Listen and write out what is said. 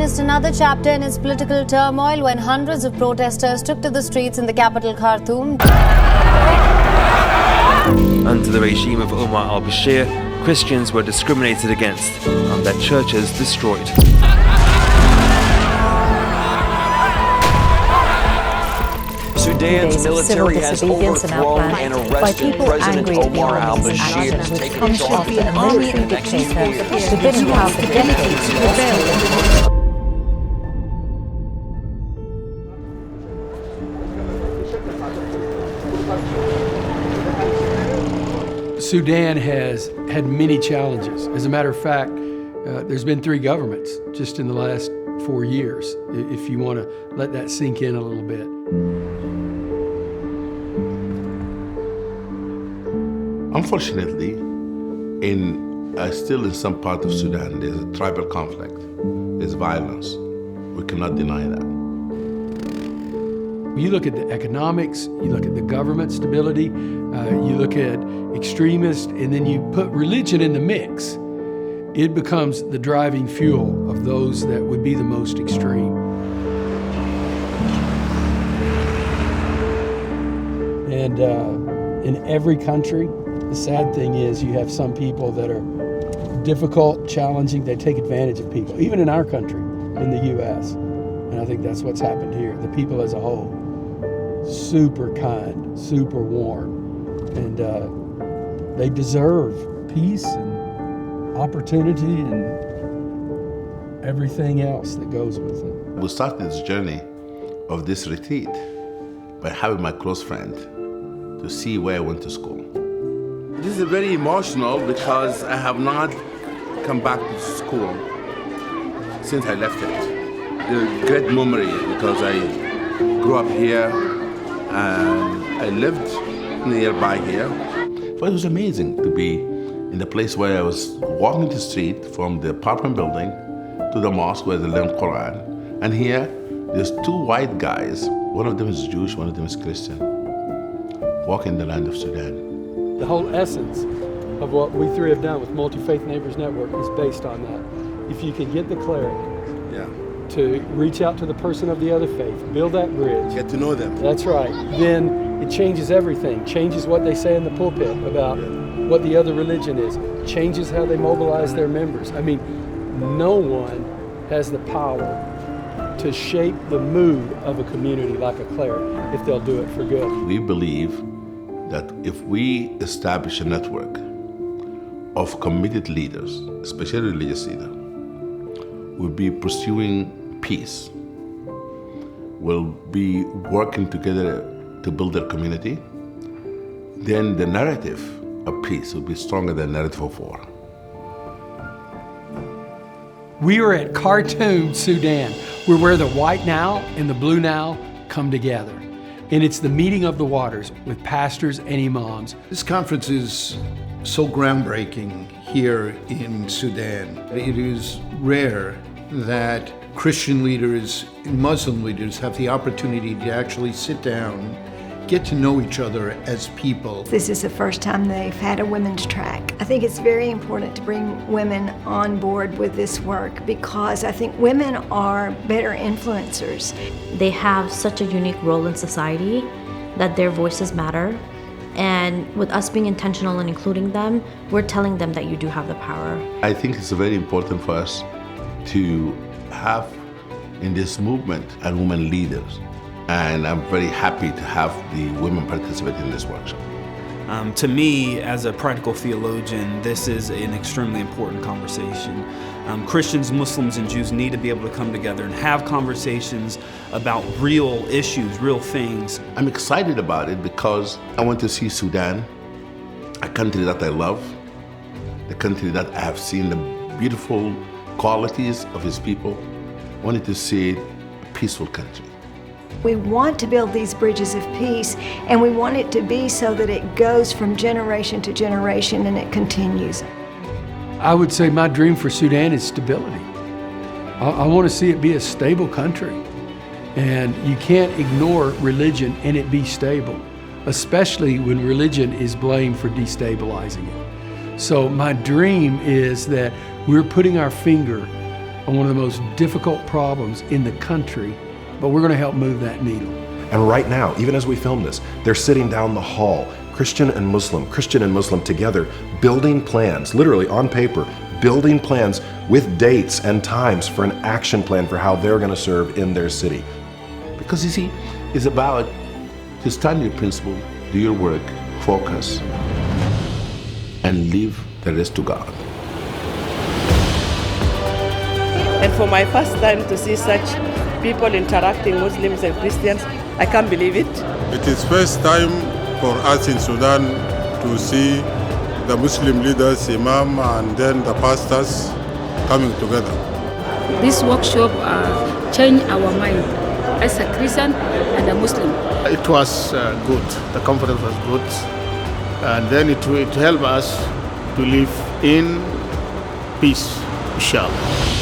witnessed another chapter in its political turmoil when hundreds of protesters took to the streets in the capital Khartoum. Under the regime of Omar al-Bashir, Christians were discriminated against and their churches destroyed. Sudan's military has overthrown and arrested President Omar al-Bashir. Should be a military dictator who didn't have the decades to rebel. Sudan has had many challenges. As a matter of fact, there's been 3 governments just in the last 4 years, if you want to let that sink in a little bit. Unfortunately, still in some part of Sudan, there's a tribal conflict, there's violence. We cannot deny that. You look at the economics, you look at the government stability, you look at extremists, and then you put religion in the mix. It becomes the driving fuel of those that would be the most extreme. And in every country, the sad thing is you have some people that are difficult, challenging, they take advantage of people, even in our country, in the U.S. And I think that's what's happened here. The people as a whole, super kind, super warm, and they deserve peace and opportunity and everything else that goes with it. We started this journey of this retreat by having my close friend to see where I went to school. This is very emotional because I have not come back to school since I left it. A great memory because I grew up here and I lived nearby here. But it was amazing to be in the place where I was walking the street from the apartment building to the mosque where they learned Quran. And here, there's 2 white guys. One of them is Jewish, one of them is Christian, walking the land of Sudan. The whole essence of what we 3 have done with Multi-Faith Neighbors Network is based on that. If you can get the cleric to reach out to the person of the other faith, build that bridge. Get to know them. That's right. Then it changes everything. Changes what they say in the pulpit about what the other religion is. Changes how they mobilize their members. I mean, no one has the power to shape the mood of a community like a cleric if they'll do it for good. We believe that if we establish a network of committed leaders, especially religious leaders, we'll be pursuing peace, we'll be working together to build their community, then the narrative of peace will be stronger than the narrative of war. We are at Khartoum, Sudan. We're where the white Nile and the blue Nile come together. And it's the meeting of the waters with pastors and imams. This conference is so groundbreaking here in Sudan. It is rare that Christian leaders and Muslim leaders have the opportunity to actually sit down, get to know each other as people. This is the first time they've had a women's track. I think it's very important to bring women on board with this work because I think women are better influencers. They have such a unique role in society that their voices matter. And with us being intentional and including them, we're telling them that you do have the power. I think it's very important for us to have in this movement and women leaders. And I'm very happy to have the women participate in this workshop. To me, as a practical theologian, this is an extremely important conversation. Christians, Muslims, and Jews need to be able to come together and have conversations about real issues, real things. I'm excited about it because I want to see Sudan, a country that I love, the country that I have seen the beautiful qualities of its people. I wanted to see a peaceful country. We want to build these bridges of peace, and we want it to be so that it goes from generation to generation and it continues. I would say my dream for Sudan is stability. I want to see it be a stable country. And you can't ignore religion and it be stable, especially when religion is blamed for destabilizing it. So my dream is that we're putting our finger on one of the most difficult problems in the country, but we're going to help move that needle. And right now, even as we film this, they're sitting down the hall, Christian and Muslim together, building plans, literally on paper, building plans with dates and times for an action plan for how they're going to serve in their city. Because you see, it's about to stand your principle, do your work, focus, and leave the rest to God. And for my first time to see such people interacting, Muslims and Christians, I can't believe it. It is first time for us in Sudan to see the Muslim leaders, Imam, and then the pastors coming together. This workshop changed our mind as a Christian and a Muslim. It was good. The conference was good. And then it helped us to live in peace, inshallah.